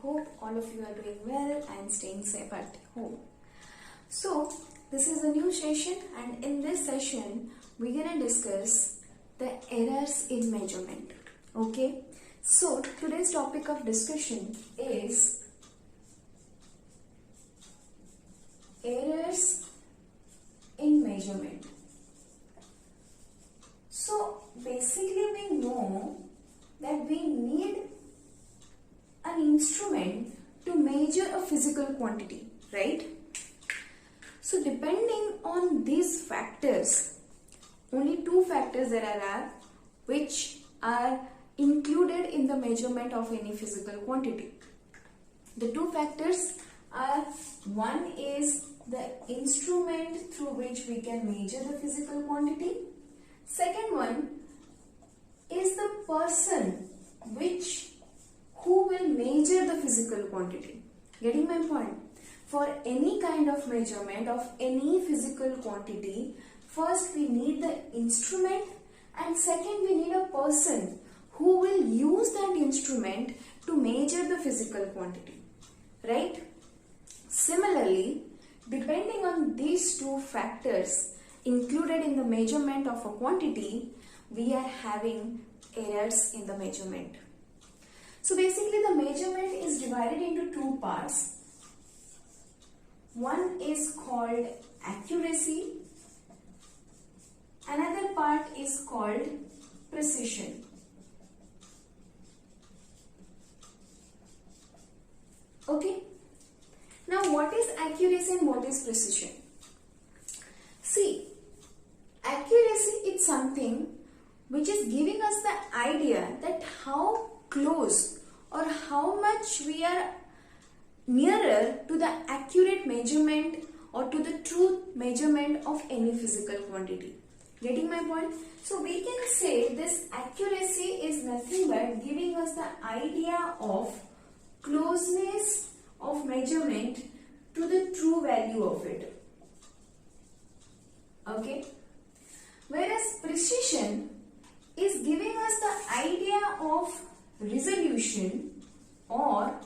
hope all of you are doing well and staying safe at home. So, this is a new session, and in this session, we're gonna discuss the errors in measurement. Okay? So, today's topic of discussion is errors in measurement. So, basically, we know that we need an instrument to measure a physical quantity, right? So depending on these factors, only two factors there are which are included in the measurement of any physical quantity. The two factors are, one is the instrument through which we can measure the physical quantity. Second one is the person who will measure the physical quantity. Getting my point? For any kind of measurement of any physical quantity, first we need the instrument, and second we need a person who will use that instrument to measure the physical quantity. Right? Similarly, depending on these two factors included in the measurement of a quantity, we are having errors in the measurement. So basically the measurement is divided into two parts. One is called accuracy, another part is called precision. Okay? Now what is accuracy and what is precision? See, accuracy is something which is giving us the idea that how close or how much we are nearer to the accurate measurement or to the true measurement of any physical quantity. Getting my point? So we can say this accuracy is nothing but giving us the idea of closeness of measurement to the true value of it. Okay? Whereas precision is giving us the idea of resolution, or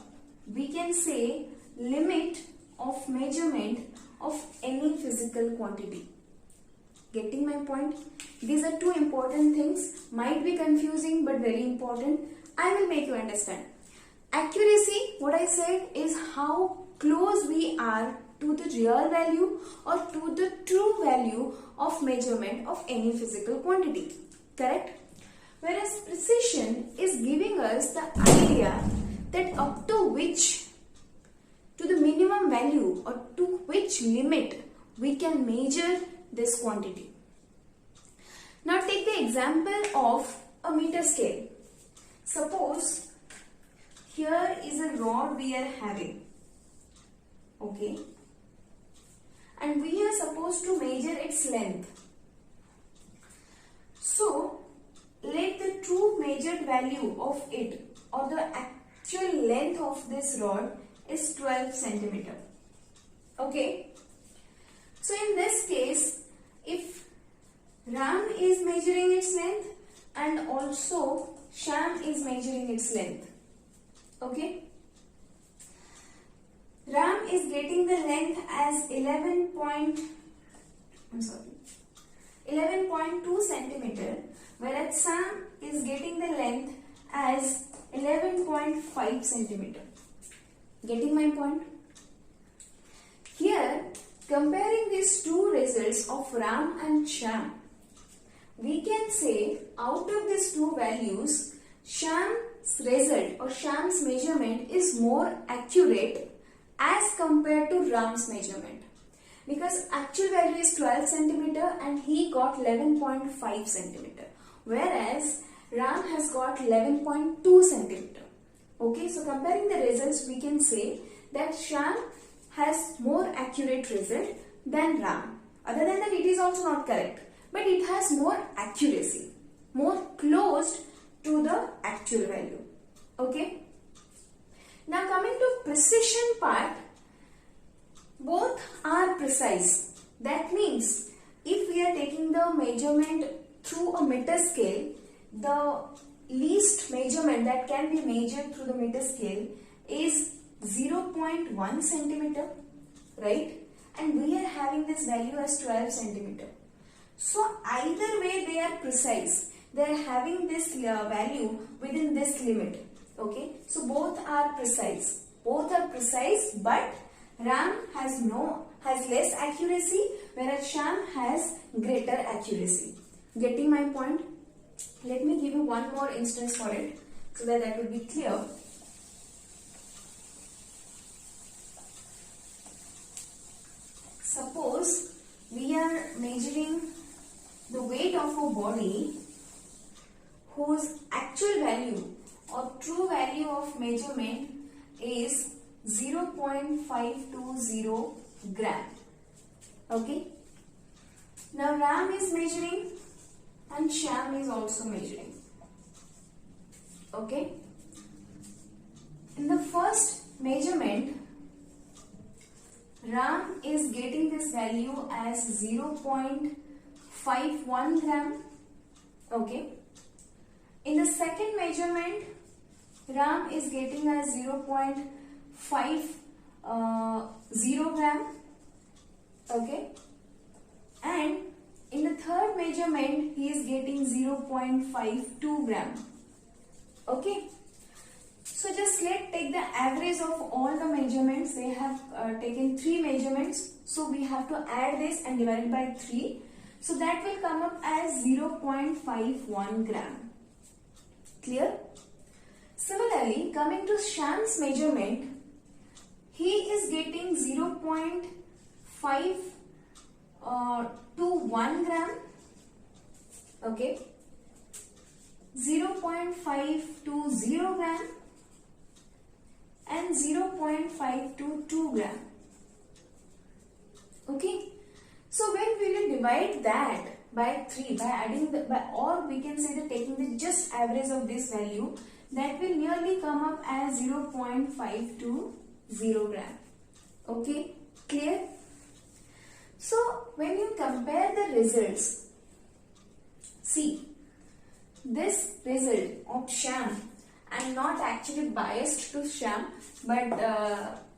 we can say limit of measurement of any physical quantity. Getting my point? These are two important things. Might be confusing but very important. I will make you understand. Accuracy, what I said, is how close we are to the real value or to the true value of measurement of any physical quantity. Correct? Whereas precision is giving us the idea that up to the minimum value or to which limit we can measure this quantity. Now take the example of a meter scale. Suppose here is a rod we are having. Okay. And we are supposed to measure its length. So, let the true measured value of it or the actual length of this rod is 12 centimeter. Okay. So, in this case, if Ram is measuring its length and also Sham is measuring its length. Okay. Ram is getting the length as 11.2 centimeter, whereas Sam is getting the length as 11.5 centimeter. Getting my point? Here, comparing these two results of Ram and Sham, we can say out of these two values, Sham's result or Sham's measurement is more accurate as compared to Ram's measurement, because actual value is 12 centimeter and he got 11.5 centimeter, whereas Ram has got 11.2 centimeter. Okay, so comparing the results, we can say that Sham has more accurate result than Ram. Other than that, it is also not correct, but it has more accuracy, more close to the actual value. Okay. Now coming to precision part, both are precise. That means if we are taking the measurement through a meter scale, the least measurement that can be measured through the meter scale is 0.1 centimeter, right? And we are having this value as 12 centimeter. So either way they are precise. They are having this value within this limit. Okay, so both are precise. Both are precise, but Ram has less accuracy, whereas Shyam has greater accuracy. Getting my point? Let me give you one more instance for it, so that will be clear. Suppose we are measuring the weight of a body whose actual value or true value of measurement is 0.520 gram. Okay. Now Ram is measuring and Shyam is also measuring. Okay. In the first measurement, Ram is getting this value as 0.51 gram. Okay. In the second measurement, Ram is getting as 0.50 gram. Okay. And in the third measurement, he is getting 0.52 gram. Okay. So just let's take the average of all the measurements. They have taken 3 measurements. So we have to add this and divide it by 3. So that will come up as 0.51 gram. Clear? Similarly, coming to Shyam's measurement, he is getting 0.521 gram. Okay. 0.520 gram and 0.522 gram. Okay. So when we will divide that by 3 by adding or we can say that taking the just average of this value, that will nearly come up as 0.520 gram. Okay, clear? So when you compare the results, see this result of Shyam, I am not actually biased to Shyam, but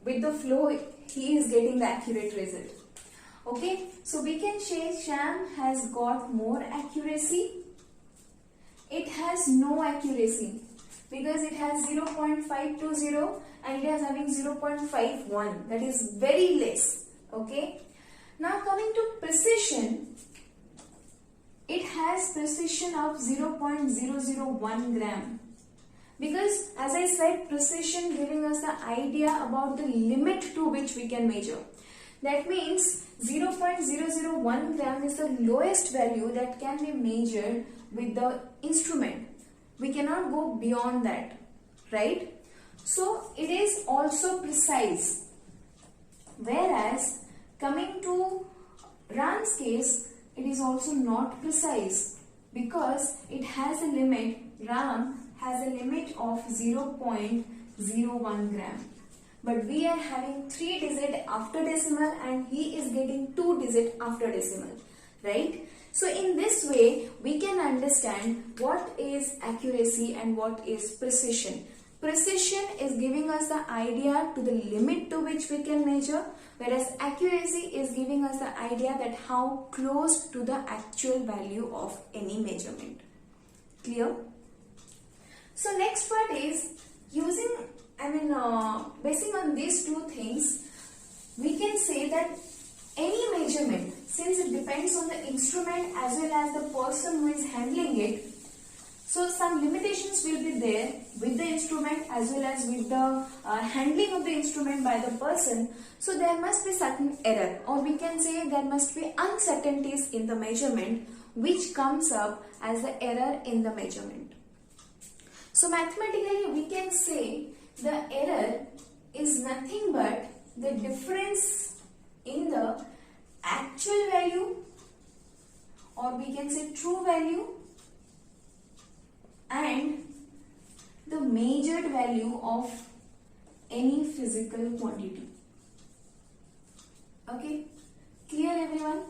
with the flow he is getting the accurate result. Okay, so we can say Shyam has got more accuracy. It has no accuracy because it has 0.520 and it is having 0.51. That is very less. Okay. Now coming to precision, it has precision of 0.001 gram. Because as I said, precision giving us the idea about the limit to which we can measure. That means 0.001 gram is the lowest value that can be measured with the instrument. We cannot go beyond that, right? So it is also precise. Whereas coming to Ram's case, it is also not precise because it has a limit. Ram has a limit of 0.01 gram. But we are having 3 digit after decimal and he is getting 2 digit after decimal, right? So in this way, we can understand what is accuracy and what is precision. Precision is giving us the idea to the limit to which we can measure, whereas accuracy is giving us the idea that how close to the actual value of any measurement. Clear? So next part is using, basing on these 2 things, we can say that any measurement, since it depends on the instrument as well as the person who is handling it, so some limitations will be there with the instrument as well as with the handling of the instrument by the person. So there must be certain error, or we can say there must be uncertainties in the measurement which comes up as the error in the measurement. So mathematically we can say the error is nothing but the difference in the actual value, or we can say true value, and the measured value of any physical quantity. Okay, clear everyone?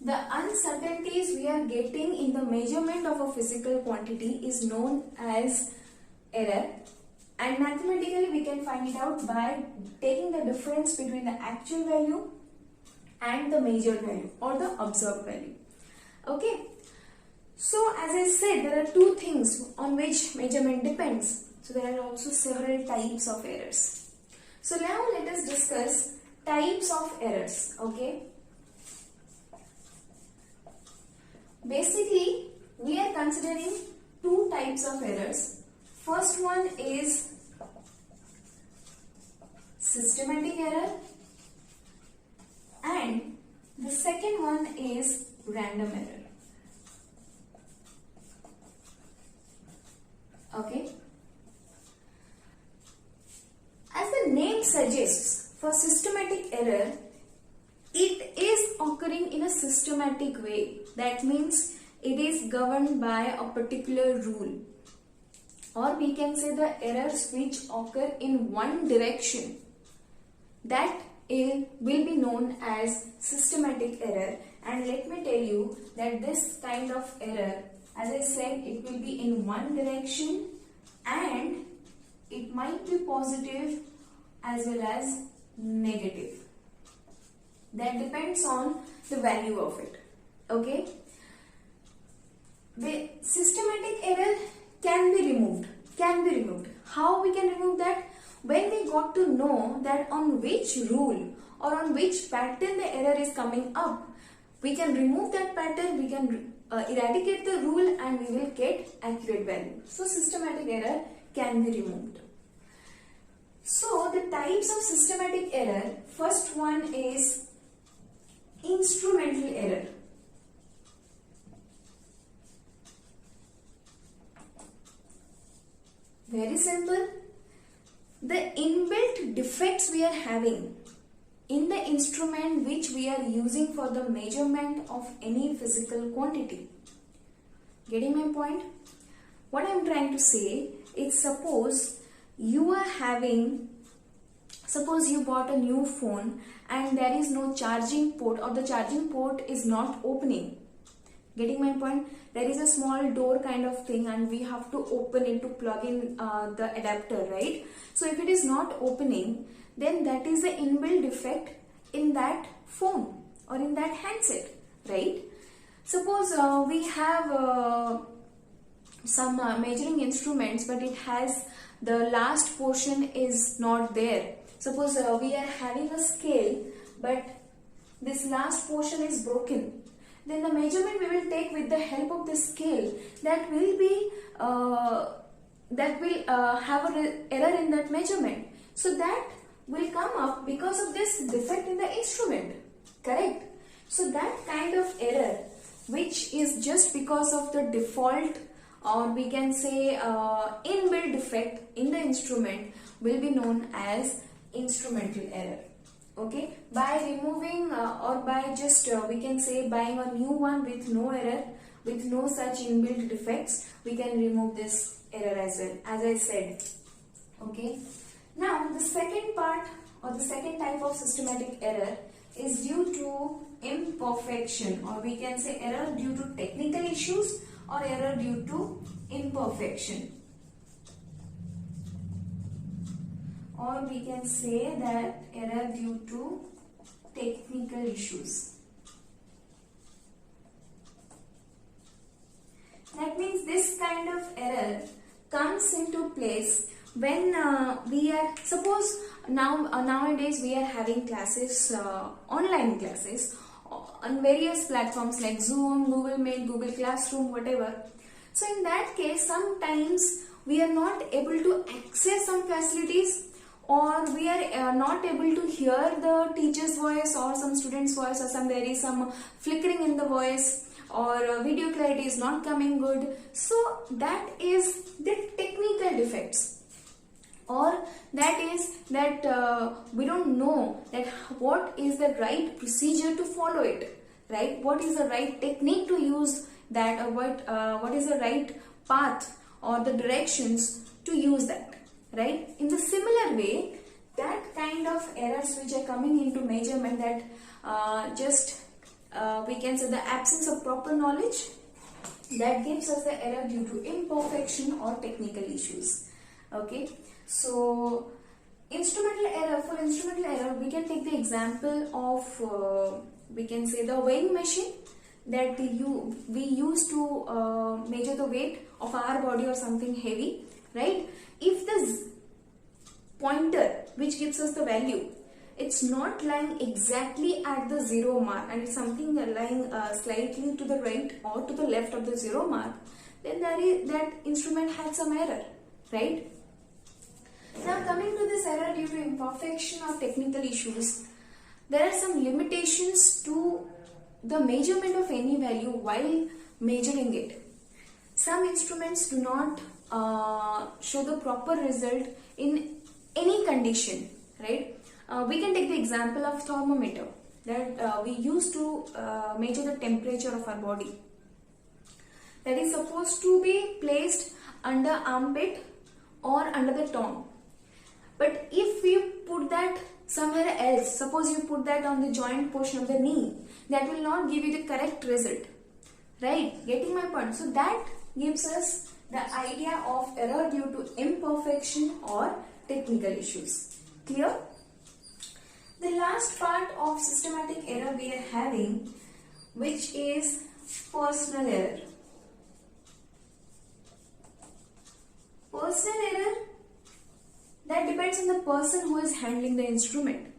The uncertainties we are getting in the measurement of a physical quantity is known as error, And mathematically we can find it out by taking the difference between the actual value and the measured value or the observed value. Okay. So as I said, there are two things on which measurement depends. So there are also several types of errors. So now let us discuss types of errors. Okay. Basically, we are considering two types of errors. First one is systematic error and the second one is random error. Okay. As the name suggests, for systematic error, it is occurring in a systematic way. That means it is governed by a particular rule. Or we can say the errors which occur in one direction. That will be known as systematic error. And let me tell you that this kind of error, as I said, it will be in one direction and it might be positive as well as negative. That depends on the value of it. Okay. The systematic error can be removed. How we can remove that? When we got to know that on which rule or on which pattern the error is coming up, we can remove that pattern, we can eradicate the rule and we will get accurate value. So systematic error can be removed. So the types of systematic error, first one is instrumental error. Very simple. The inbuilt defects we are having in the instrument which we are using for the measurement of any physical quantity. Getting my point? What I am trying to say is, suppose you bought a new phone and there is no charging port or the charging port is not opening. Getting my point? There is a small door kind of thing and we have to open it to plug in the adapter, right? So if it is not opening, then that is the inbuilt defect in that phone or in that handset, right? Suppose we have some measuring instruments, but it has the last portion is not there. Suppose we are having a scale, but this last portion is broken. Then the measurement we will take with the help of the scale, that will be have an error in that measurement. So that will come up because of this defect in the instrument. Correct? So that kind of error, which is just because of the default, or we can say inbuilt defect in the instrument, will be known as instrumental error. Okay, by removing or by just we can say buying a new one with no error, with no such inbuilt defects, we can remove this error as well, as I said. Okay, now the second part or the second type of systematic error is due to imperfection, or we can say error due to technical issues or error due to imperfection. Or we can say that error due to technical issues. That means this kind of error comes into place when we are, suppose nowadays we are having classes, online classes on various platforms like Zoom, Google Meet, Google Classroom, whatever. So in that case, sometimes we are not able to access some facilities, or we are not able to hear the teacher's voice or some student's voice, or there is some flickering in the voice, or video clarity is not coming good. So that is the technical defects, or that is that we don't know that what is the right procedure to follow it, right? What is the right technique to use that, or what is the right path or the directions to use that. Right? In the similar way, that kind of errors which are coming into measurement, that we can say the absence of proper knowledge, that gives us the error due to imperfection or technical issues. Okay, so instrumental error, for instrumental error we can take the example of we can say the weighing machine that we use to measure the weight of our body or something heavy, right? If the pointer which gives us the value, it's not lying exactly at the 0 mark and it's something lying slightly to the right or to the left of the 0 mark, then that instrument had some error, right? Now coming to this error due to imperfection or technical issues, there are some limitations to the measurement of any value while measuring it. Some instruments do not show the proper result in any condition, right? We can take the example of thermometer that we use to measure the temperature of our body. That is supposed to be placed under armpit or under the tongue. But if you put that somewhere else, suppose you put that on the joint portion of the knee, that will not give you the correct result, right? Getting my point? So that gives us the idea of error due to imperfection or technical issues. Clear? The last part of systematic error we are having, which is personal error. Personal error, that depends on the person who is handling the instrument.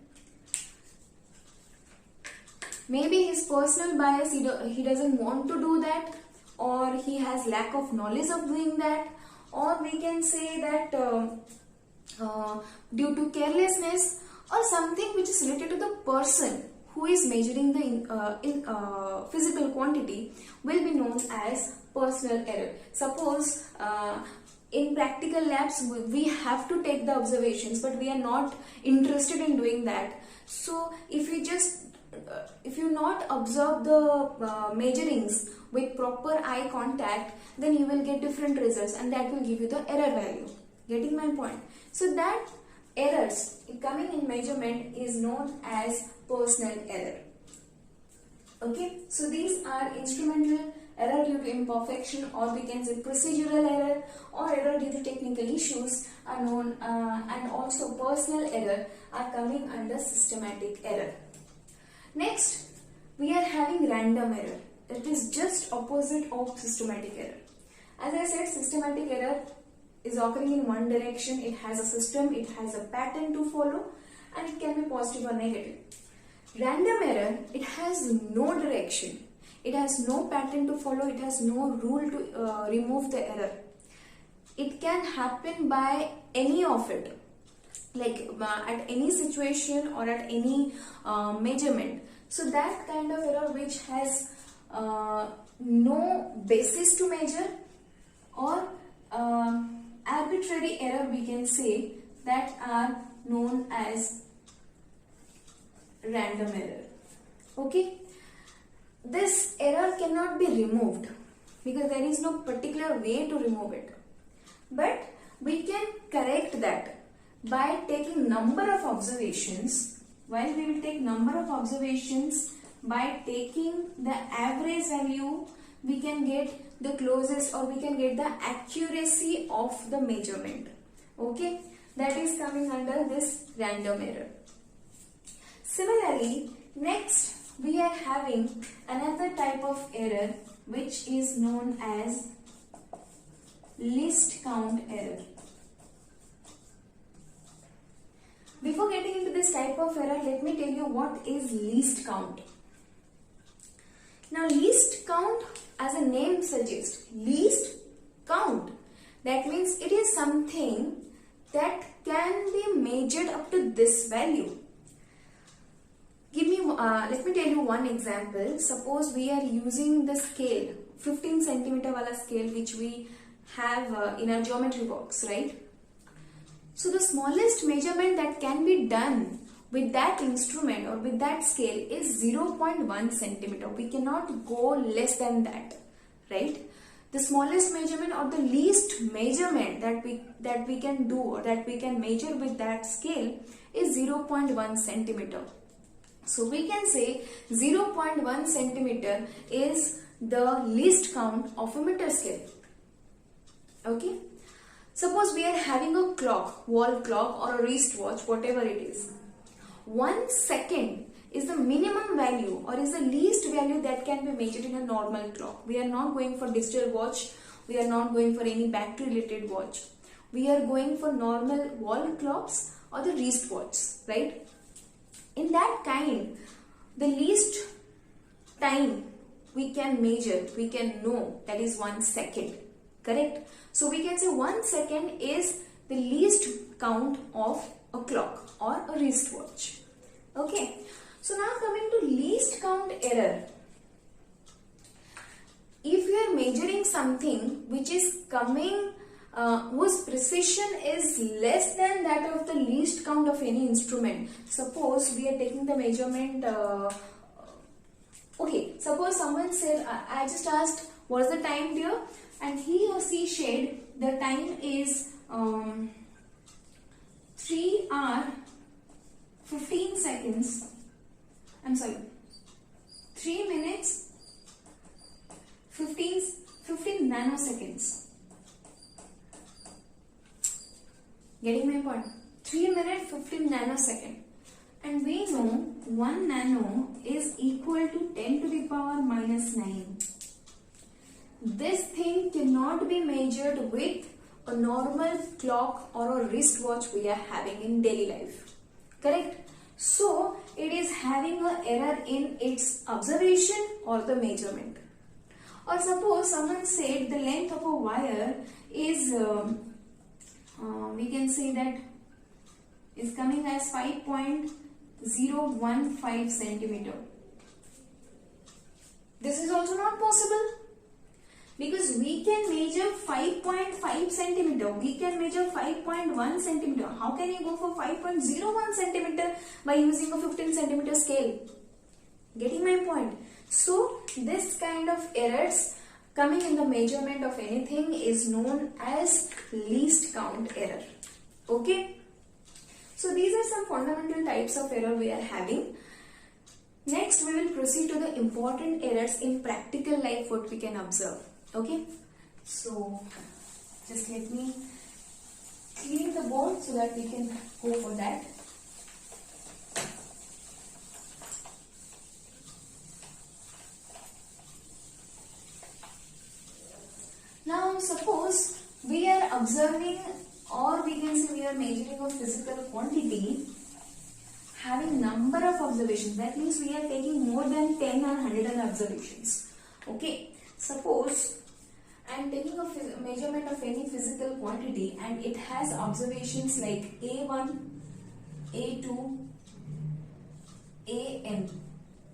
Maybe his personal bias, he doesn't want to do that, or he has lack of knowledge of doing that, or we can say that due to carelessness or something which is related to the person who is measuring the physical quantity will be known as personal error. Suppose in practical labs we have to take the observations, but we are not interested in doing that. So if you not observe the measurings with proper eye contact, then you will get different results and that will give you the error value. Getting my point? So that errors coming in measurement is known as personal error. Okay, so these are instrumental error due to imperfection, or we can say procedural error, or error due to technical issues are known, and also personal error are coming under systematic error. Next, we are having random error. That is just opposite of systematic error. As I said, systematic error is occurring in one direction. It has a system, it has a pattern to follow, and it can be positive or negative. Random error, it has no direction. It has no pattern to follow. It has no rule to remove the error. It can happen by any of it, like at any situation or at any measurement. So that kind of error which has no basis to measure, or arbitrary error we can say, that are known as random error. Okay, this error cannot be removed because there is no particular way to remove it, but we can correct that by taking number of observations. While we will take number of observations, by taking the average value, we can get the closest, or we can get the accuracy of the measurement. Okay, that is coming under this random error. Similarly, next we are having another type of error which is known as least count error. Before getting into this type of error, let me tell you what is least count. Now, least count, as a name suggests, least count. That means it is something that can be measured up to this value. Let me tell you one example. Suppose we are using the scale, 15 centimeter wala scale, which we have in our geometry box, right? So the smallest measurement that can be done with that instrument or with that scale is 0.1 centimeter. We cannot go less than that, right? The smallest measurement or the least measurement that we can do or that we can measure with that scale is 0.1 centimeter. So we can say 0.1 centimeter is the least count of a meter scale. Okay. Suppose we are having a clock, wall clock or a wristwatch, whatever it is. 1 second is the minimum value or is the least value that can be measured in a normal clock. We are not going for digital watch. We are not going for any battery related watch. We are going for normal wall clocks or the wristwatch, right? In that kind, the least time we can measure, we can know, that is 1 second, correct? So we can say 1 second is the least count of a clock or a wristwatch. Okay, so now coming to least count error. If you are measuring something which is coming, whose precision is less than that of the least count of any instrument. Suppose we are taking the measurement, okay, suppose someone said, I just asked what's the time dear, and he or she said the time is 3 hours 15 seconds, I'm sorry, 3 minutes 15 nanoseconds. Getting my point? 3 minutes 15 nanosecond. And we know 1 nano is equal to 10 to the power minus 9. This thing cannot be measured with a normal clock or a wristwatch we are having in daily life. Correct? So, it is having an error in its observation or the measurement. Or suppose someone said the length of a wire is, we can say that is coming as 5.015 centimeter. This is also not possible because we can measure 5.5 centimeter, we can measure 5.1 centimeter. How can you go for 5.01 centimeter by using a 15 centimeter scale? Getting my point? So this kind of errors coming in the measurement of anything is known as least count error. Okay? So these are some fundamental types of error we are having. Next we will proceed to the important errors in practical life what we can observe. Okay? So just let me clean the board so that we can go for that. Now suppose we are observing, or we can say we are measuring a physical quantity having number of observations. That means we are taking more than 10 or 100 observations. Okay. Suppose I am taking a measurement of any physical quantity and it has observations like A1, A2, AN.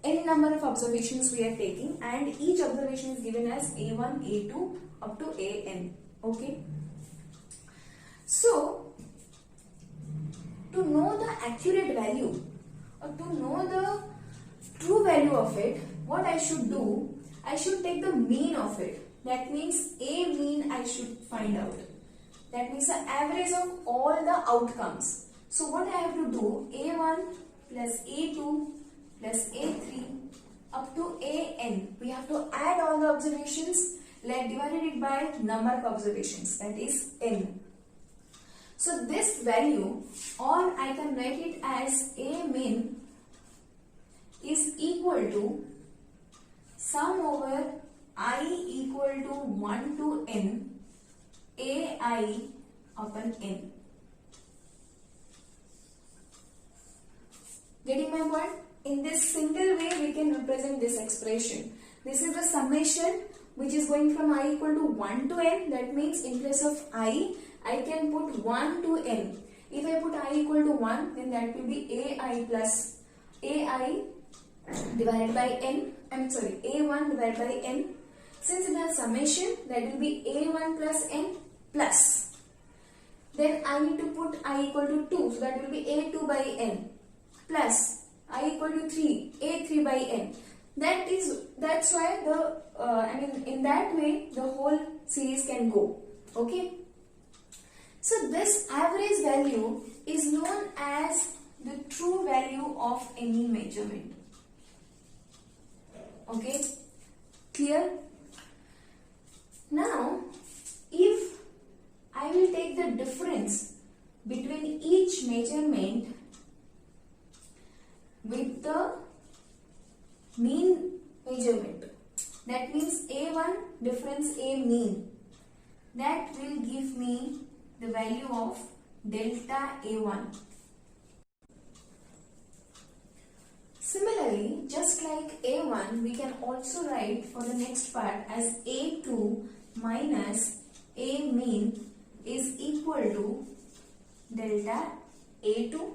N number of observations we are taking and each observation is given as A1, A2 up to AN. Okay. So, to know the accurate value or to know the true value of it, what I should do, I should take the mean of it. That means A mean I should find out. That means the average of all the outcomes. So what I have to do, A1 plus A2 plus A3 up to AN. We have to add all the observations, divided it by number of observations, that is N. So this value, or I can write it as A min is equal to sum over I equal to 1 to N AI upon N. Getting my point? In this single way we can represent this expression. This is the summation which is going from I equal to 1 to N. That means in place of I can put 1 to N. If I put I equal to 1, then that will be AI plus AI divided by N. I'm sorry, A1 divided by N. Since it has summation, that will be A1 plus N plus. Then I need to put I equal to 2. So that will be A2 by N plus I equal to 3, A3 by N. That's why the in that way the whole series can go. Okay. So this average value is known as the true value of any measurement. Okay. Clear? Now, if I will take the A1 difference A mean, that will give me the value of delta A1. Similarly, just like A1, we can also write for the next part as A2 minus A mean is equal to delta A2.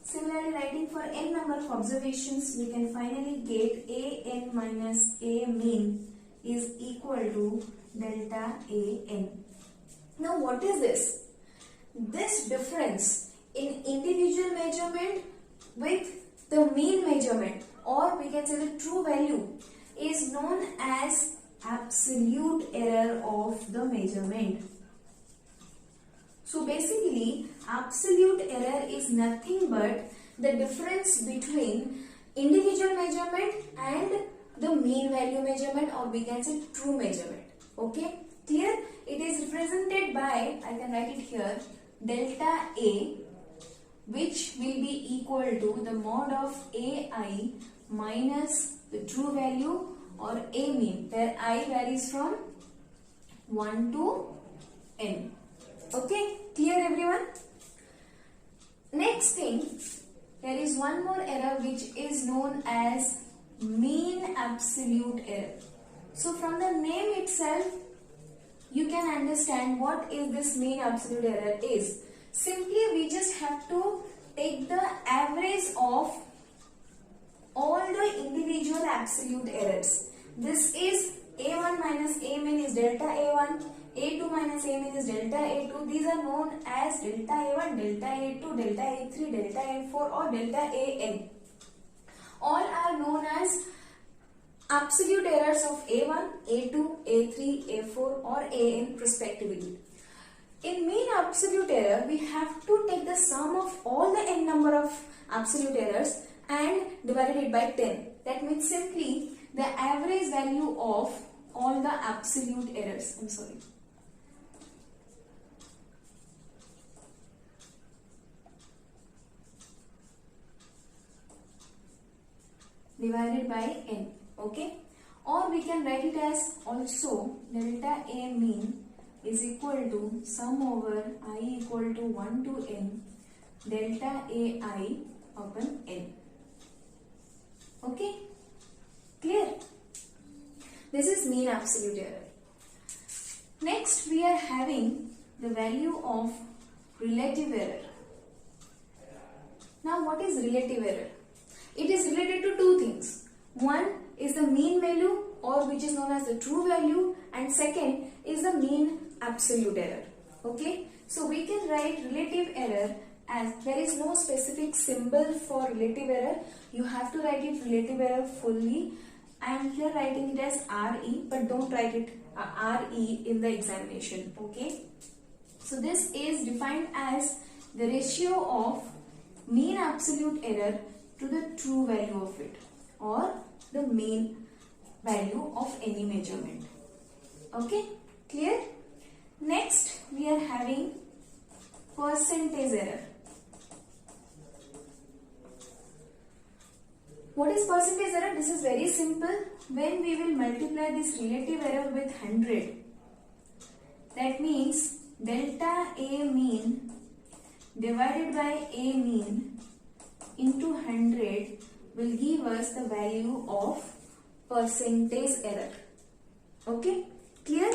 Similarly, writing for n number of observations, we can finally get An minus A mean is equal to delta An. Now, what is this? This difference in individual measurement with the mean measurement, or we can say the true value, is known as absolute error of the measurement. So basically, absolute error is nothing but the difference between individual measurement and the mean value measurement, or we can say true measurement. Okay, clear? It is represented by, I can write it here, delta A, which will be equal to the mod of AI minus the true value or A mean, where I varies from 1 to n. Okay, clear everyone? Next thing, there is one more error which is known as mean absolute error. So from the name itself, you can understand what is this mean absolute error is. Simply we just have to take the average of all the individual absolute errors. This is A1 minus A mean is delta A1, A2 minus A mean is delta A2. These are known as delta A1, delta A2, delta A3, delta A4 or delta AN. All are known as absolute errors of A1, A2, A3, A4 or AN respectively. In mean absolute error, we have to take the sum of all the n number of absolute errors and divide it by 10. That means simply the average value of all the absolute errors. Divided by n. Okay, or we can write it as also delta A mean is equal to sum over I equal to 1 to n delta AI upon n. Okay, clear? This is mean absolute error. Next, we are having the value of relative error. Now, what is relative error? It is related to two things. One is the mean value, or which is known as the true value, and second is the mean absolute error. Okay, so we can write relative error as there is no specific symbol for relative error. You have to write it relative error fully. I am here writing it as RE, but don't write it RE in the examination. Okay, so this is defined as the ratio of mean absolute error to the true value of it, or the mean value of any measurement. Okay, clear? Next, we are having percentage error. What is percentage error? This is very simple. When we will multiply this relative error with 100, that means delta A mean divided by A mean into 100 will give us the value of percentage error. Okay, clear?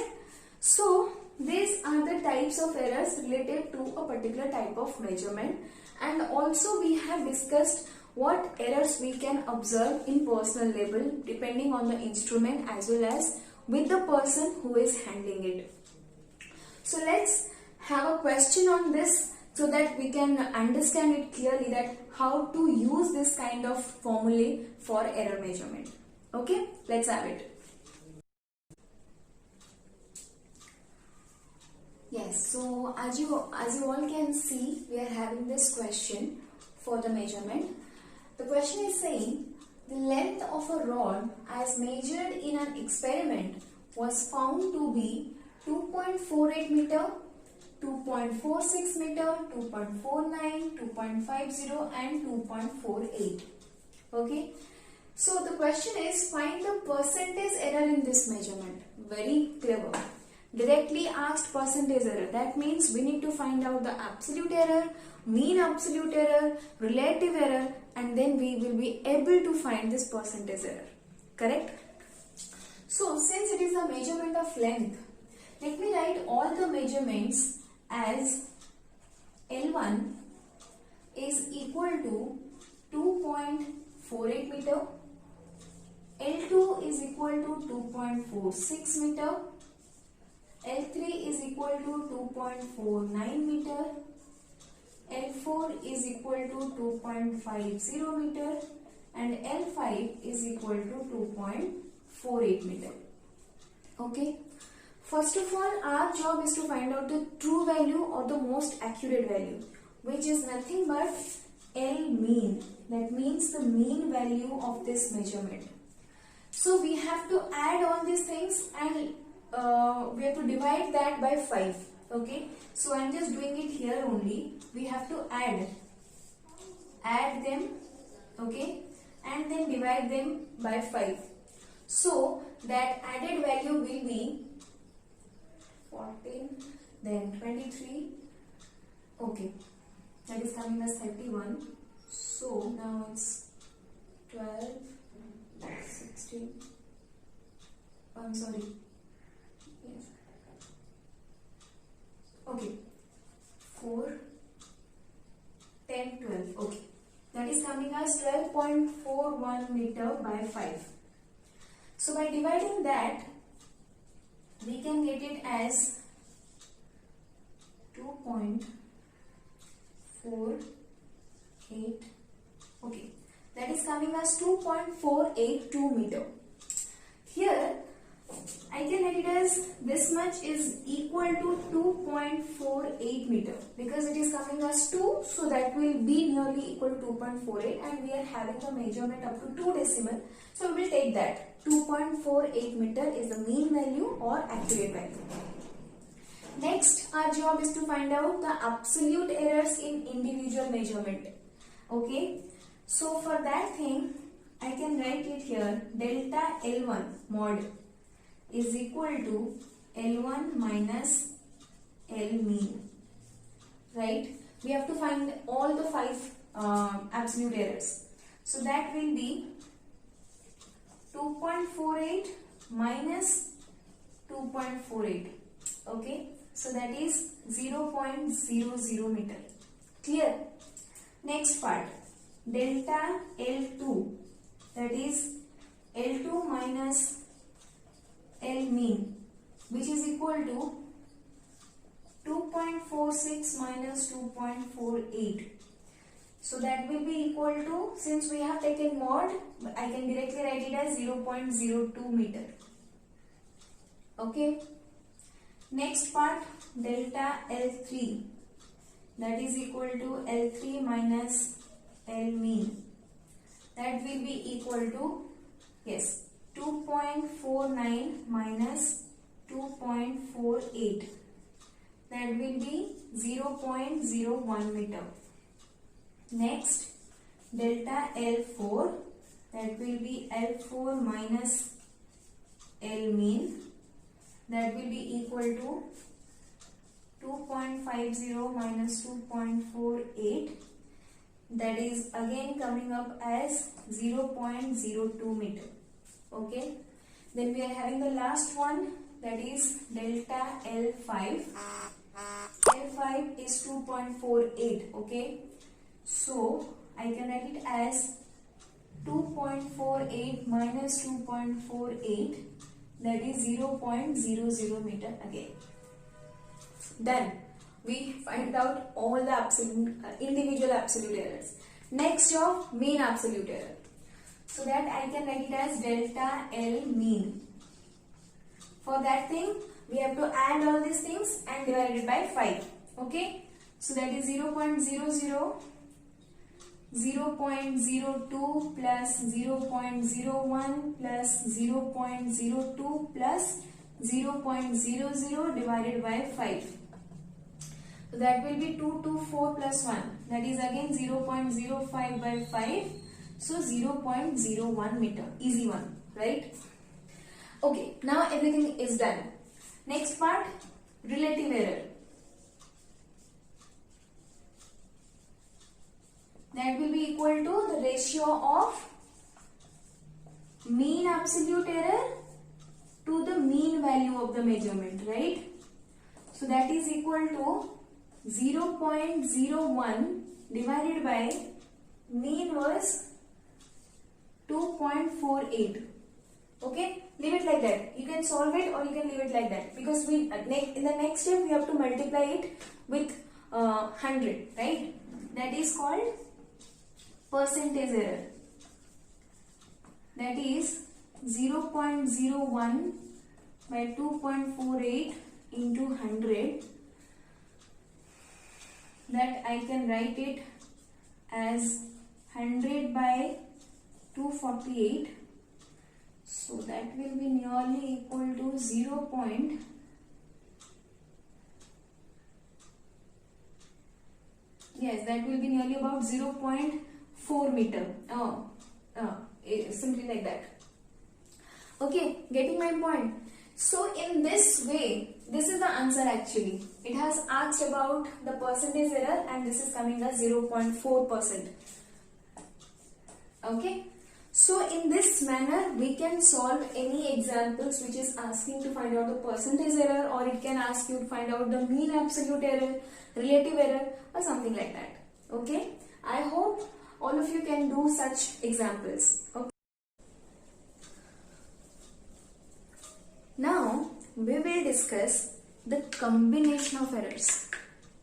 So these are the types of errors related to a particular type of measurement, and also we have discussed what errors we can observe in personal level depending on the instrument as well as with the person who is handling it. So let's have a question on this so that we can understand it clearly, that how to use this kind of formulae for error measurement. Okay, let's have it. Yes, so as you all can see, we are having this question for the measurement. The question is saying the length of a rod as measured in an experiment was found to be 2.48 meter, 2.46 meter, 2.49, 2.50 and 2.48. Okay. So the question is, find the percentage error in this measurement. Very clever. Directly asked percentage error. That means we need to find out the absolute error, mean absolute error, relative error, and then we will be able to find this percentage error. Correct? So since it is a measurement of length, let me write all the measurements as L1 is equal to 2.48 meter, L2 is equal to 2.46 meter, L3 is equal to 2.49 meter, L4 is equal to 2.50 meter, and L5 is equal to 2.48 meter. Okay. First of all, our job is to find out the true value or the most accurate value, which is nothing but L mean. That means the mean value of this measurement. So we have to add all these things and we have to divide that by 5. Okay. So I am just doing it here only. We have to add them. Okay. And then divide them by 5. So that added value will be 14, then 23, okay, that is coming as 31. So now it's 12, 16, I'm sorry, yes, okay, 4, 10, 12, okay, that is coming as 12.41 meter by 5. So by dividing that, we can get it as 2.48, okay, that is coming as 2.482 meter. Here I can write it as this much is equal to 2.48 meter because it is coming as 2, so that will be nearly equal to 2.48, and we are having the measurement up to 2 decimal, so we will take that. 2.48 meter is the mean value or accurate value. Next, our job is to find out the absolute errors in individual measurement. Okay, so for that thing, I can write it here, delta L1 mod is equal to L1 minus L mean. Right? We have to find all the 5 absolute errors. So that will be 2.48 minus 2.48. Okay, so that is 0.00 meter. Clear? Next part, delta L2, that is L2 minus L mean, which is equal to 2.46 minus 2.48. So that will be equal to, since we have taken mod, I can directly write it as 0.02 meter. Okay. Next part, delta L3, that is equal to L3 minus L mean. That will be equal to, yes, 2.49 minus 2.48. That will be 0.01 meter. Next, delta L4, that will be L4 minus L mean. That will be equal to 2.50 minus 2.48. That is again coming up as 0.02 meter. Okay. Then we are having the last one, that is delta L5. L5 is 2.48. Okay. So I can write it as 2.48 minus 2.48. That is 0.00 meter again. Done. We find out all the individual absolute errors. Next job, mean absolute error. So that I can write it as delta L mean. For that thing, we have to add all these things and divide it by 5. Okay. So that is 0.00, 0.02 plus 0.01 plus 0.02 plus 0.00 divided by 5. So that will be 224 plus 1. That is again 0.05 by 5. So 0.01 meter, easy one, right? Okay, now everything is done. Next part, relative error. That will be equal to the ratio of mean absolute error to the mean value of the measurement, right? So that is equal to 0.01 divided by mean was 2.48. Okay, leave it like that. You can solve it or you can leave it like that, because we in the next step we have to multiply it with 100, right? That is called percentage error. That is 0.01 by 2.48 into 100. That I can write it as 100 by 248. So that will be nearly equal to 0. Yes, that will be nearly about 0.4 meter. Simply like that. Okay, getting my point. So in this way, this is the answer actually. It has asked about the percentage error and this is coming as 0.4%. Okay. So in this manner, we can solve any examples which is asking to find out the percentage error, or it can ask you to find out the mean absolute error, relative error, or something like that. Okay. I hope all of you can do such examples. Okay. Now we will discuss the combination of errors,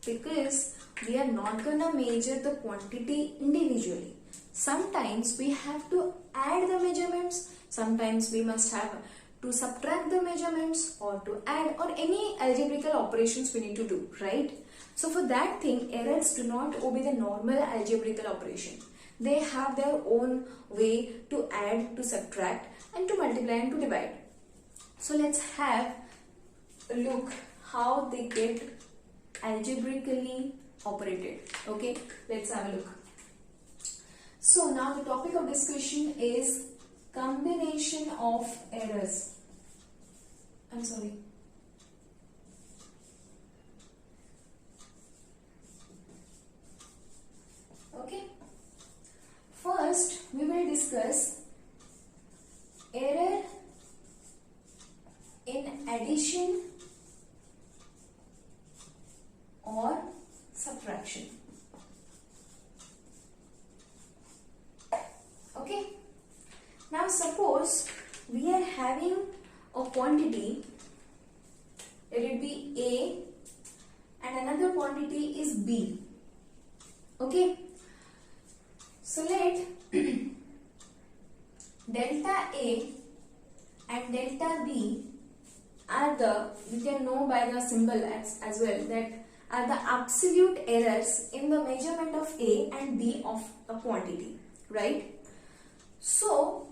because we are not gonna measure the quantity individually. Sometimes we have to add the measurements, sometimes we must have to subtract the measurements or to add, or any algebraical operations we need to do, right? So for that thing, errors do not obey the normal algebraical operation. They have their own way to add, to subtract, and to multiply and to divide. So let's have a look how they get algebraically operated. Okay, let's have a look. So now the topic of discussion is combination of errors. I'm sorry. Okay. First, we will discuss error in addition or subtraction. Okay. Now suppose we are having a quantity, let it be A, and another quantity is B. Okay. So let delta A and delta B are the, we can know by the symbol as well, that are the absolute errors in the measurement of A and B of a quantity, right? So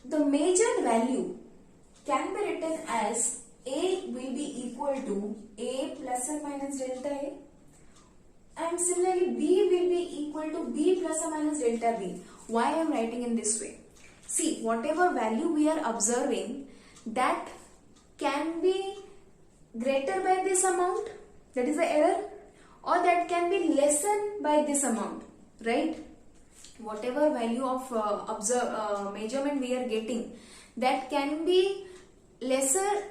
the measured value can be written as A will be equal to A plus or minus delta A, and similarly B will be equal to B plus or minus delta B. Why I am writing in this way? See, whatever value we are observing, that can be greater by this amount, that is the error, or that can be lessened by this amount, right? Whatever value of measurement we are getting, that can be lesser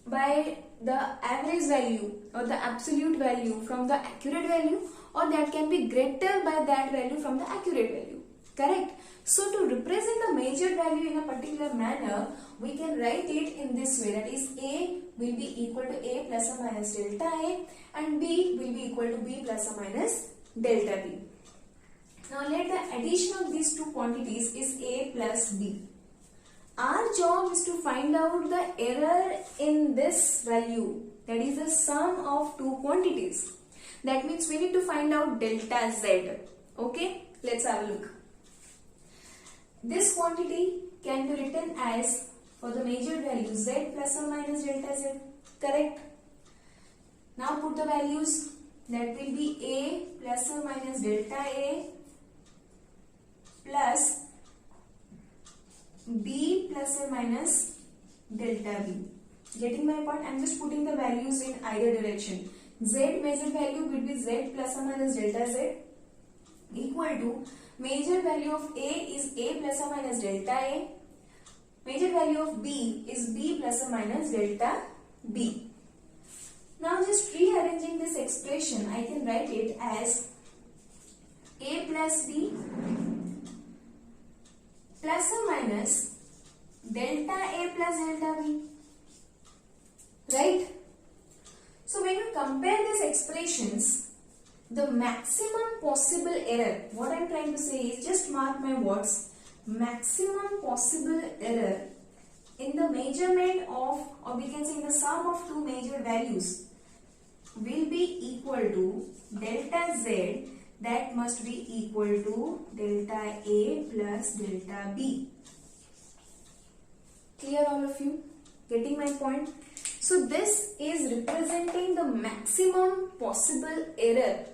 by the average value or the absolute value from the accurate value, or that can be greater by that value from the accurate value, correct? So to represent the measured value in a particular manner, we can write it in this way, that is A will be equal to A plus or minus delta A and B will be equal to B plus or minus delta B. Now let the addition of these two quantities is A plus B. Our job is to find out the error in this value, that is the sum of two quantities. That means we need to find out delta Z. Okay, let's have a look. This quantity can be written as, for the measured value, Z plus or minus delta Z, correct? Now put the values, that will be A plus or minus delta A plus b plus or minus delta b. Getting my point? I'm just putting the values in either direction. Z measured value will be z plus or minus delta z equal to major value of A is A plus or minus delta A. Major value of B is B plus or minus delta B. Now just rearranging this expression, I can write it as A plus B plus or minus delta A plus delta B. Right? So when you compare these expressions, the maximum possible error, what I am trying to say is, just mark my words, maximum possible error in the measurement of, or we can say in the sum of two major values, will be equal to delta z, that must be equal to delta A plus delta B. Clear all of you? Getting my point? So this is representing the maximum possible error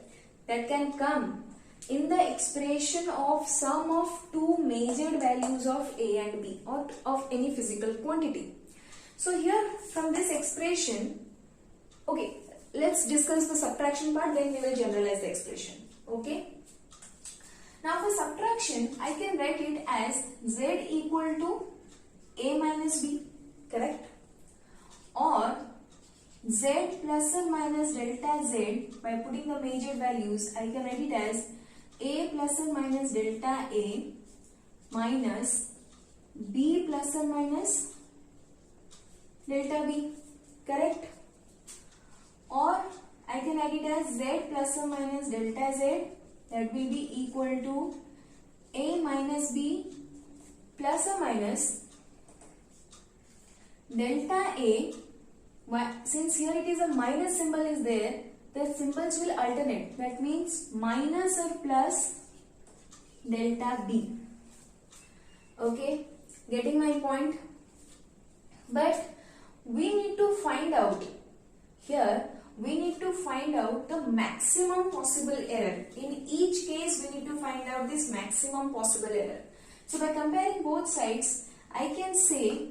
that can come in the expression of sum of two measured values of A and B, or of any physical quantity. So here from this expression, okay, let's discuss the subtraction part, then we will generalize the expression. Okay. Now for subtraction, I can write it as z equal to A minus B, correct? Or z plus or minus delta z, by putting the major values, I can write it as A plus or minus delta A minus B plus or minus delta B, correct? Or I can write it as z plus or minus delta z, that will be equal to A minus B plus or minus delta A. Since here it is a minus symbol is there, the symbols will alternate. That means minus or plus delta B. Okay, getting my point? But we need to find out here, we need to find out the maximum possible error. In each case, we need to find out this maximum possible error. So by comparing both sides, I can say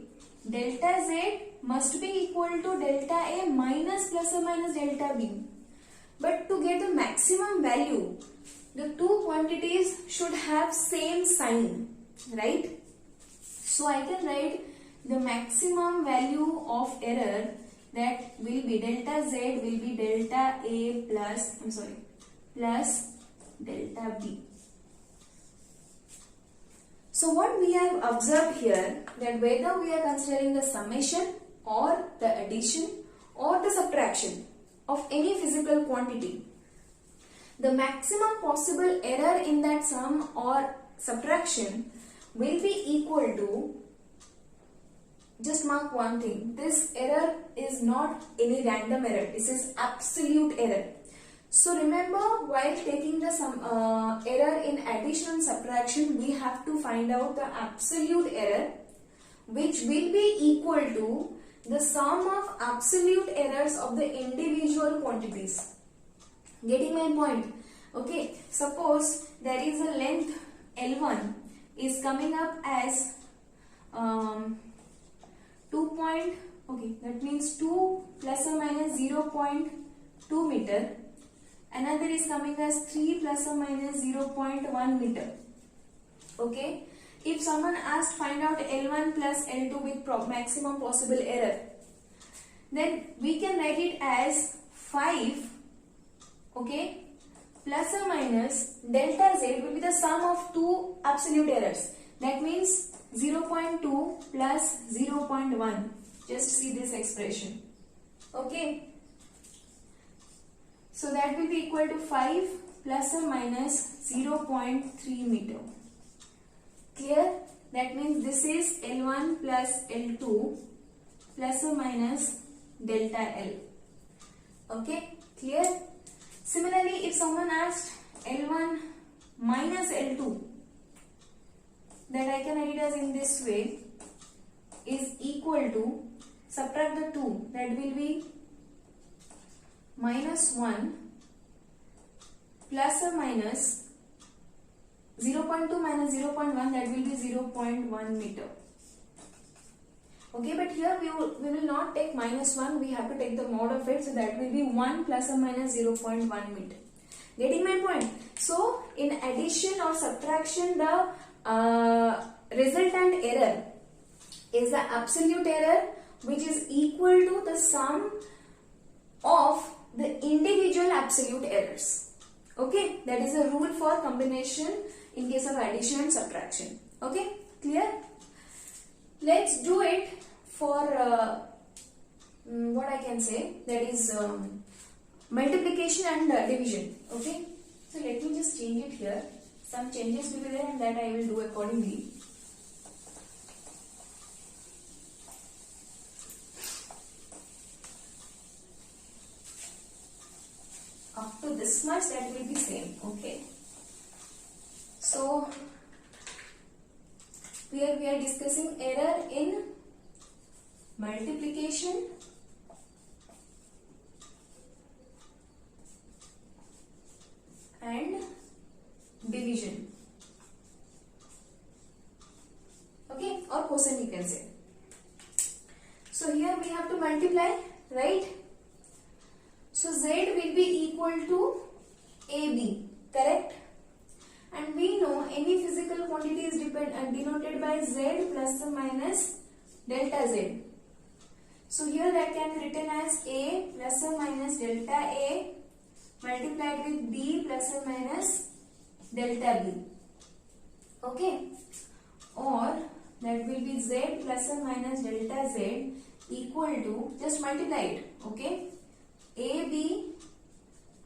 delta z must be equal to delta A minus plus or minus delta B. But to get the maximum value, the two quantities should have same sign, right? So I can write the maximum value of error, that will be delta z will be delta A plus, plus delta B. So what we have observed here, that whether we are considering the summation or the addition or the subtraction of any physical quantity, the maximum possible error in that sum or subtraction will be equal to, just mark one thing, this error is not any random error, this is absolute error. So remember, while taking the error in addition and subtraction, we have to find out the absolute error, which will be equal to the sum of absolute errors of the individual quantities. Getting my point? Okay, suppose there is a length L1 is coming up as 2 that means 2 plus or minus 0.2 meter. Another is coming as 3 plus or minus 0.1 meter. Okay. If someone asked find out L1 plus L2 with maximum possible error, then we can write it as 5, okay, plus or minus delta z will be the sum of two absolute errors. That means 0.2 plus 0.1. Just see this expression. Okay. So that will be equal to 5 plus or minus 0.3 meter. Clear? That means this is L1 plus L2 plus or minus delta L. Okay? Clear? Similarly, if someone asked L1 minus L2, that I can write it as in this way, is equal to, subtract the 2, that will be minus 1 plus or minus 0.2 minus 0.1, that will be 0.1 meter. Okay, but here we will not take minus 1, we have to take the mod of it, so that will be 1 plus or minus 0.1 meter. Getting my point? So in addition or subtraction, the resultant error is the absolute error, which is equal to the sum of the individual absolute errors. Okay, that is a rule for combination in case of addition and subtraction. Okay, clear? Let's do it for what I can say, that is multiplication and division. Okay, so let me just change it here. Some changes will be there and that I will do accordingly. Up to this much, that will be same. Okay, so here we are discussing error in multiplication and division. Okay, or quotient you can say. So here we have to multiply, right? So Z will be equal to AB, correct? And we know any physical quantity is denoted by Z plus or minus delta Z. So here that can be written as A plus or minus delta A multiplied with B plus or minus delta B. Okay? Or that will be Z plus or minus delta Z equal to, just multiply it. Okay? AB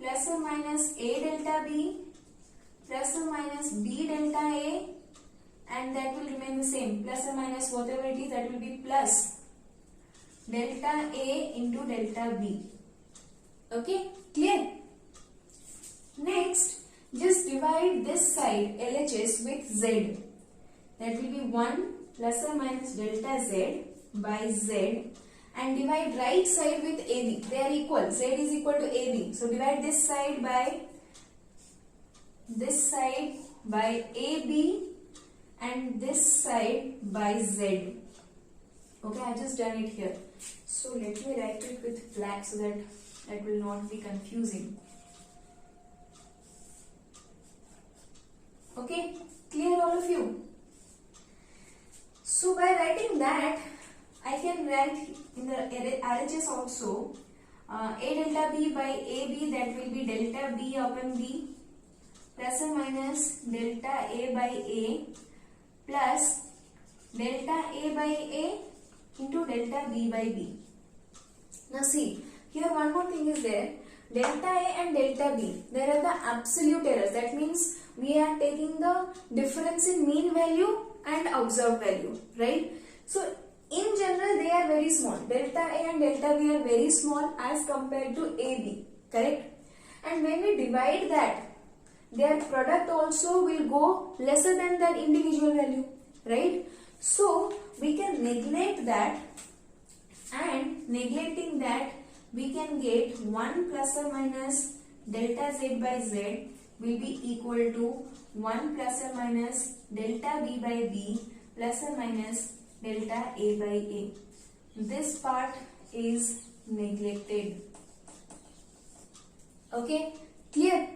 plus or minus A delta B plus or minus B delta A, and that will remain the same, plus or minus whatever it is, that will be plus delta A into delta B. Okay, clear? Next, just divide this side LHS with Z. That will be 1 plus or minus delta Z by Z, and divide right side with AB. They are equal. Z is equal to AB. So divide this side by AB and this side by Z. Okay, I just done it here. So let me write it with black so that it will not be confusing. Okay, clear all of you? So by writing that, I can write in the RHS also A delta B by AB, that will be delta B upon B plus or minus delta A by A plus delta A by A into delta B by B. Now see, here one more thing is there. Delta A and delta B, there are the absolute errors. That means we are taking the difference in mean value and observed value, right? So in general, they are very small. Delta A and delta B are very small as compared to AB, correct? And when we divide that, their product also will go lesser than that individual value, right? So we can neglect that, and neglecting that, we can get 1 plus or minus delta Z by Z will be equal to 1 plus or minus delta B by B plus or minus delta A by A. This part is neglected. Okay, clear?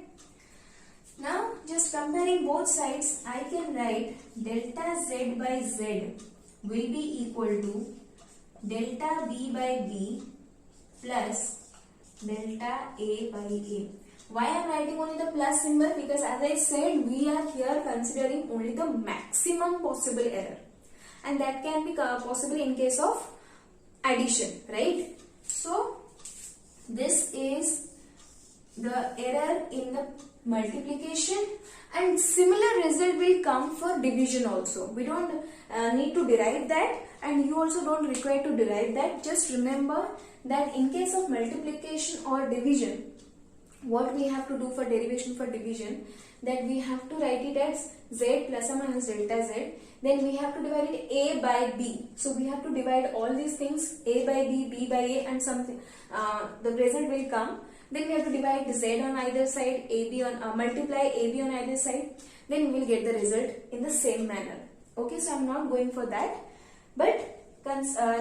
Now just comparing both sides, I can write delta Z by Z will be equal to delta B by B plus delta A by A. Why I am writing only the plus symbol? Because as I said, we are here considering only the maximum possible error, and that can be possible in case of addition, right? So this is the error in the multiplication, and similar result will come for division also. We don't need to derive that, and you also don't require to derive that. Just remember that in case of multiplication or division, what we have to do for derivation for division, that we have to write it as z plus or minus delta z. Then we have to divide it a by b. So we have to divide all these things, a by b by a, and something the result will come. Then we have to divide z on either side, ab on multiply ab on either side. Then we will get the result in the same manner. Okay, so I am not going for that, but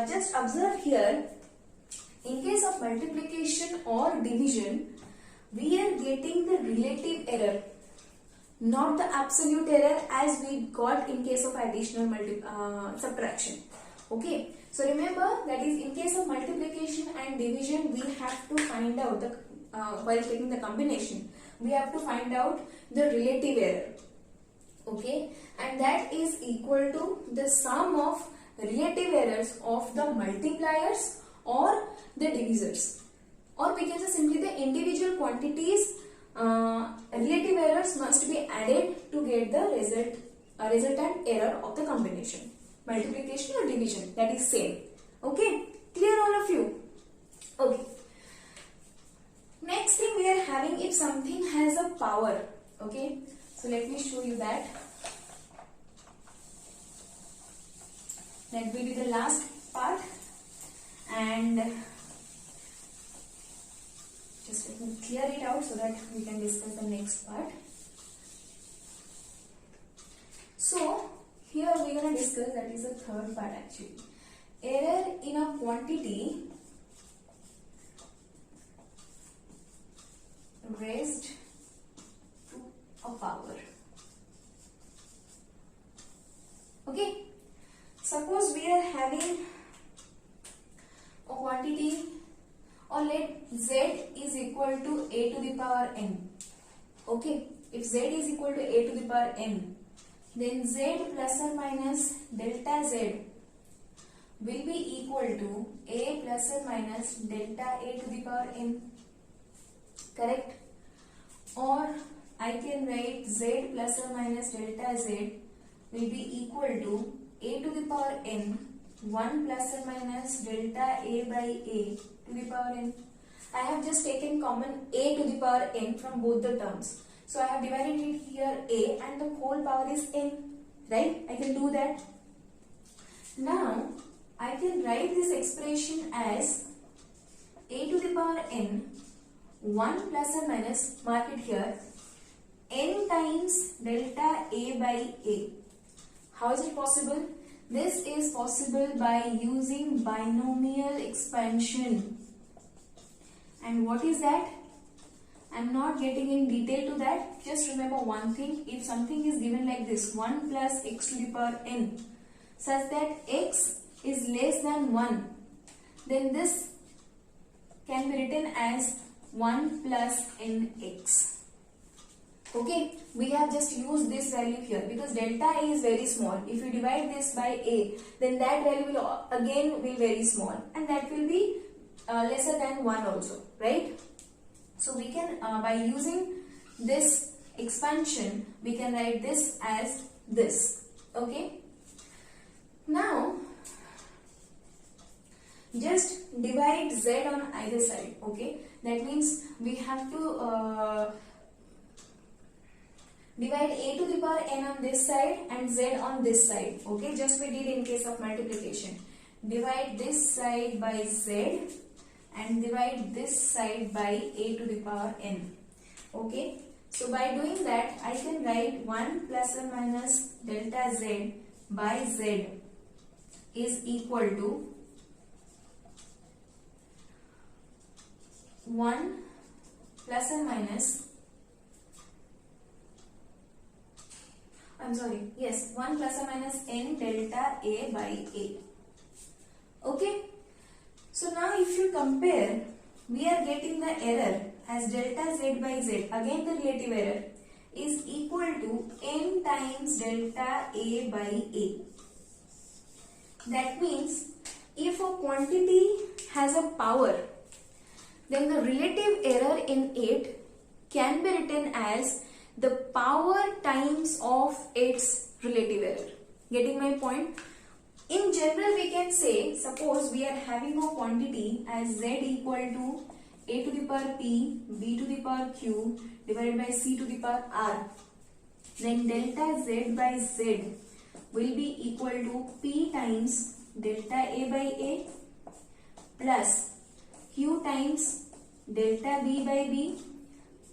just observe here. In case of multiplication or division, we are getting the relative error, not the absolute error as we got in case of additional subtraction. Okay, so remember that is in case of multiplication and division, we have to find out the while taking the combination, we have to find out the relative error. Okay, and that is equal to the sum of relative errors of the multipliers or the divisors, or we can say simply the individual quantities relative errors must be added to get the resultant error of the combination, multiplication or division, that is same. Okay, clear all of you? Okay, next thing we are having, if something has a power. Okay, so let me show you that. That will be the last part, and just let me clear it out so that we can discuss the next part. So here we are going to discuss, that is the third part actually, error in a quantity raised to a power. Okay, suppose we are having a quantity, or let z is equal to a to the power n. Okay, if z is equal to a to the power n, then z plus or minus delta z will be equal to a plus or minus delta a to the power n. Correct? Or I can write z plus or minus delta z will be equal to a to the power n 1 plus or minus delta a by a to the power n. I have just taken common a to the power n from both the terms. So I have divided it here a and the whole power is n. Right? I can do that. Now I can write this expression as a to the power n 1 plus or minus, mark it here, n times delta a by a. How is it possible? This is possible by using binomial expansion. And what is that? I am not getting in detail to that. Just remember one thing. If something is given like this, 1 plus x to the power n, such that x is less than 1, then this can be written as 1 plus nx. Okay, we have just used this value here because delta a is very small. If you divide this by a, then that value will again be very small, and that will be lesser than 1 also, right? So we can, by using this expansion, we can write this as this. Okay. Now, just divide z on either side. Okay, that means we have to divide a to the power n on this side and z on this side. Okay, just we did in case of multiplication. Divide this side by z and divide this side by a to the power n. Okay, so by doing that, I can write 1 plus or minus delta z by z is equal to 1 plus or minus, I'm sorry, yes, 1 plus or minus n delta a by a. Okay, so now if you compare, we are getting the error as delta z by z, again the relative error, is equal to n times delta a by a. That means if a quantity has a power, then the relative error in it can be written as the power times of its relative error. Getting my point? In general, we can say, suppose we are having a quantity as z equal to a to the power p, b to the power q divided by c to the power r, then delta z by z will be equal to p times delta a by a plus q times delta b by b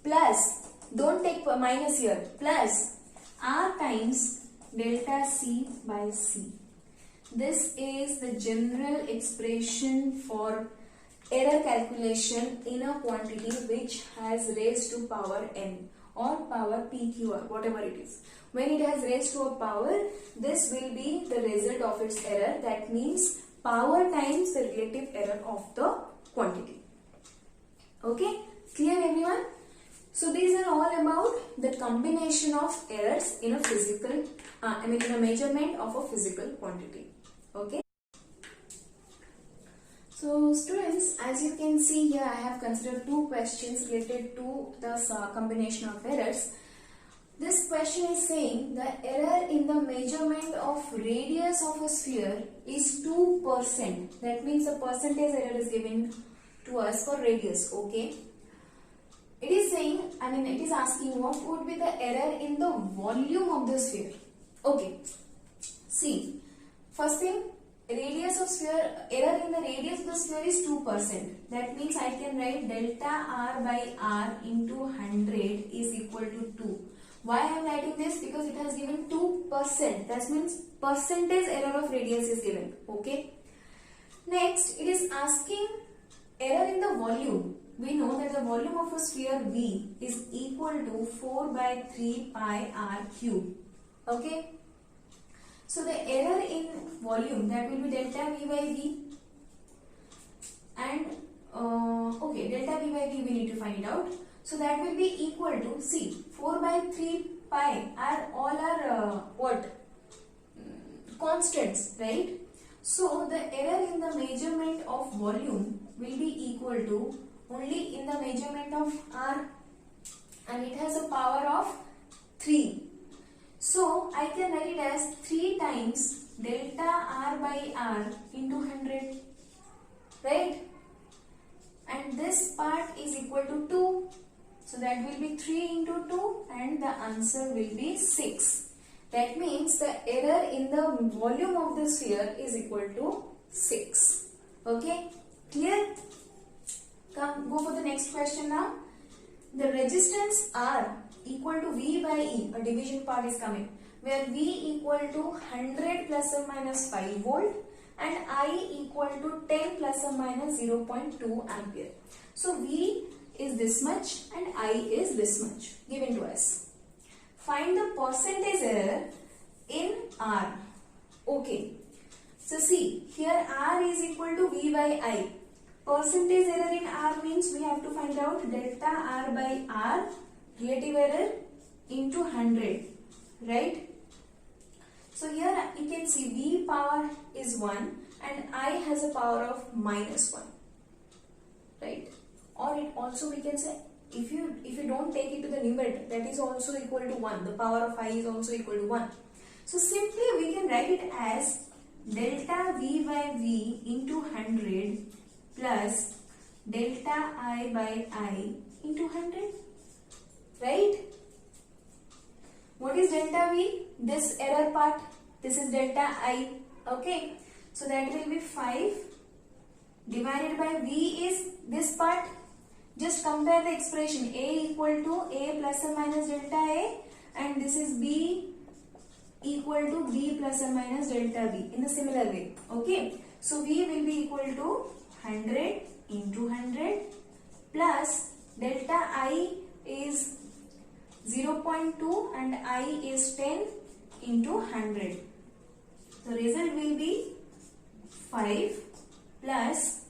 plus, don't take minus here, plus r times delta c by c. This is the general expression for error calculation in a quantity which has raised to power n or power pqr, whatever it is. When it has raised to a power, this will be the result of its error. That means power times the relative error of the quantity. Okay, clear everyone? So these are all about the combination of errors in a physical, in a measurement of a physical quantity. Okay. So students, as you can see here, I have considered two questions related to the combination of errors. This question is saying the error in the measurement of radius of a sphere is 2%. That means the percentage error is given to us for radius. Okay. It is saying, it is asking what would be the error in the volume of the sphere. Okay. See, first thing, radius of sphere, error in the radius of the sphere is 2%. That means I can write delta r by r into 100 is equal to 2. Why I am writing this? Because it has given 2%. That means percentage error of radius is given. Okay. Next, it is asking error in the volume. We know that the volume of a sphere V is equal to 4 by 3 pi r cube. Okay. So the error in volume, that will be delta V by V, and delta V by V we need to find it out. So that will be equal to, see, 4 by 3 pi are all are constants, right? So the error in the measurement of volume will be equal to only in the measurement of r, and it has a power of 3. So I can write it as 3 times delta r by r into 100, right? And this part is equal to 2. So that will be 3 into 2 and the answer will be 6. That means the error in the volume of the sphere is equal to 6. Okay, clear? Come, go for the next question now. The resistance R equal to V by E, a division part is coming, where V equal to 100 plus or minus 5 volt and I equal to 10 plus or minus 0.2 ampere. So V is this much and I is this much given to us. Find the percentage error in R. Okay. So see, here R is equal to V by I. Percentage error in R means we have to find out delta R by R, relative error, into 100, right? So here you can see V power is 1 and I has a power of minus 1, right? Or it also we can say, if you don't take it to the numerator, that is also equal to 1. The power of I is also equal to 1. So simply we can write it as delta V by V into 100 plus delta I by I into 100, right? What is delta V? This error part. This is delta I. Okay. So that will be 5 divided by V is this part. Just compare the expression. A equal to A plus or minus delta A, and this is B equal to B plus or minus delta B in a similar way. Okay. So V will be equal to 100 into 100 plus delta I is 0.2 and I is 10 into 100. The result will be 5 plus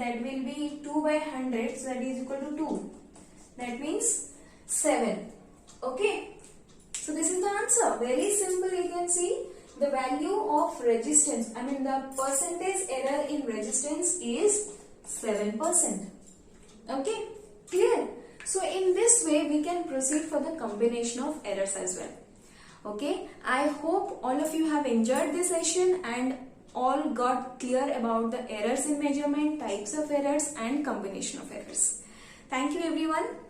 that will be 2 by 100, so that is equal to 2. That means 7. Okay. So this is the answer. Very simple. You can see the value of resistance. The percentage error in resistance is 7%. Okay. Clear? So in this way we can proceed for the combination of errors as well. Okay. I hope all of you have enjoyed this session, and all got clear about the errors in measurement, types of errors and combination of errors. Thank you everyone.